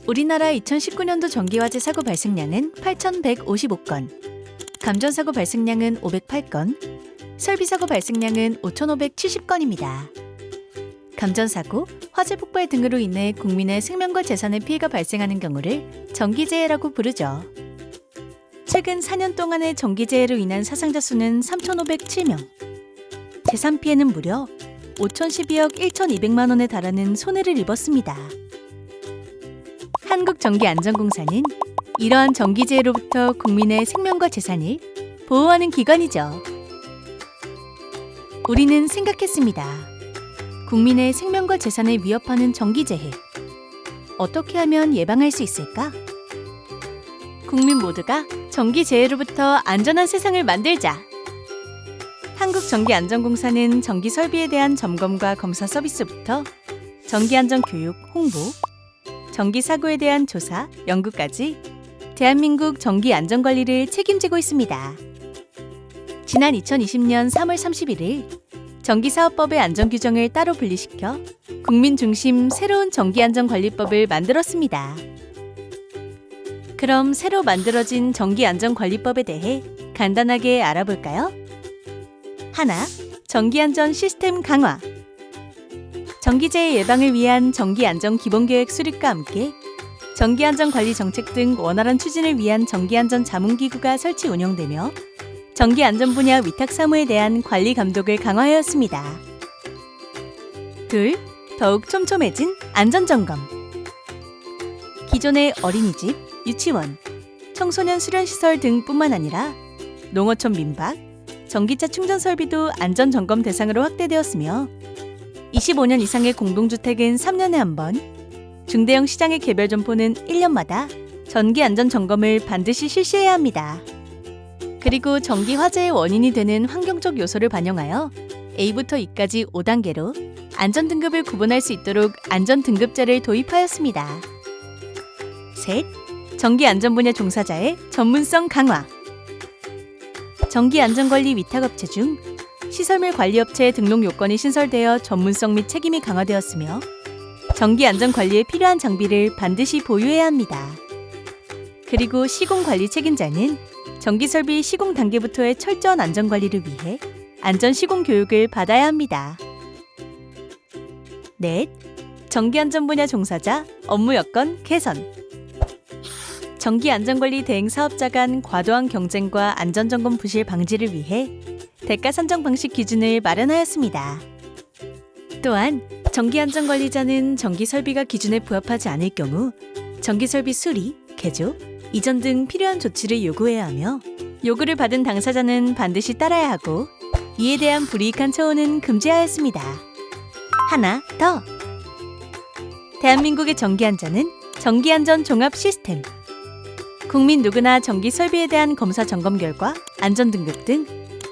우리나라 2019년도 전기화재 사고 발생량은 8,155건, 감전사고 발생량은 508건, 설비사고 발생량은 5,570건입니다. 감전사고, 화재 폭발 등으로 인해 국민의 생명과 재산에 피해가 발생하는 경우를 전기재해라고 부르죠. 최근 4년 동안의 전기재해로 인한 사상자 수는 3,507명, 재산 피해는 무려 5,012억 1,200만 원에 달하는 손해를 입었습니다. 한국전기안전공사는 이러한 전기재해로부터 국민의 생명과 재산을 보호하는 기관이죠. 우리는 생각했습니다. 국민의 생명과 재산을 위협하는 전기재해. 어떻게 하면 예방할 수 있을까? 국민 모두가 전기재해로부터 안전한 세상을 만들자. 한국전기안전공사는 전기 설비에 대한 점검과 검사 서비스부터 전기안전 교육, 홍보, 전기 사고에 대한 조사, 연구까지 대한민국 전기 안전 관리를 책임지고 있습니다. 지난 2020년 3월 31일 전기사업법의 안전 규정을 따로 분리시켜 국민 중심 새로운 전기안전관리법을 만들었습니다. 그럼 새로 만들어진 전기안전관리법에 대해 간단하게 알아볼까요? 하나, 전기안전 시스템 강화. 전기재해 예방을 위한 전기안전 기본계획 수립과 함께 전기안전관리 정책 등 원활한 추진을 위한 전기안전 자문기구가 설치 운영되며 전기안전 분야 위탁 사무에 대한 관리 감독을 강화하였습니다. 둘, 더욱 촘촘해진 안전점검. 기존의 어린이집, 유치원, 청소년 수련시설 등뿐만 아니라 농어촌 민박, 전기차 충전 설비도 안전점검 대상으로 확대되었으며 25년 이상의 공동주택은 3년에 한 번, 중대형 시장의 개별 점포는 1년마다 전기안전점검을 반드시 실시해야 합니다. 그리고 전기 화재의 원인이 되는 환경적 요소를 반영하여 A부터 E까지 5단계로 안전등급을 구분할 수 있도록 안전등급제를 도입하였습니다. 셋, 전기안전 분야 종사자의 전문성 강화. 전기안전관리 위탁업체 중 시설물 관리업체 등록 요건이 신설되어 전문성 및 책임이 강화되었으며 전기안전관리에 필요한 장비를 반드시 보유해야 합니다. 그리고 시공관리 책임자는 전기설비 시공 단계부터의 철저한 안전관리를 위해 안전시공 교육을 받아야 합니다. 넷, 전기안전 분야 종사자 업무 여건 개선. 전기안전관리 대행 사업자 간 과도한 경쟁과 안전점검 부실 방지를 위해 대가 산정 방식 기준을 마련하였습니다. 또한 전기안전관리자는 전기설비가 기준에 부합하지 않을 경우 전기설비 수리, 개조, 이전 등 필요한 조치를 요구해야 하며 요구를 받은 당사자는 반드시 따라야 하고 이에 대한 불이익한 처우는 금지하였습니다. 하나 더! 대한민국의 전기안전은 전기안전 종합 시스템. 국민 누구나 전기 설비에 대한 검사 점검 결과, 안전등급 등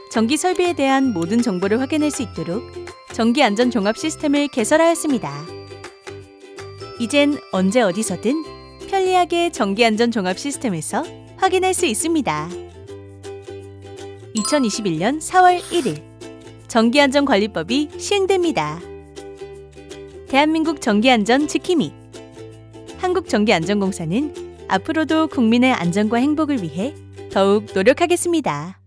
전기 설비에 대한 모든 정보를 확인할 수 있도록 전기안전 종합 시스템을 개설하였습니다. 이젠 언제 어디서든 편리하게 전기안전 종합 시스템에서 확인할 수 있습니다. 2021년 4월 1일 전기안전관리법이 시행됩니다. 대한민국 전기안전 지킴이. 한국전기안전공사는 앞으로도 국민의 안전과 행복을 위해 더욱 노력하겠습니다.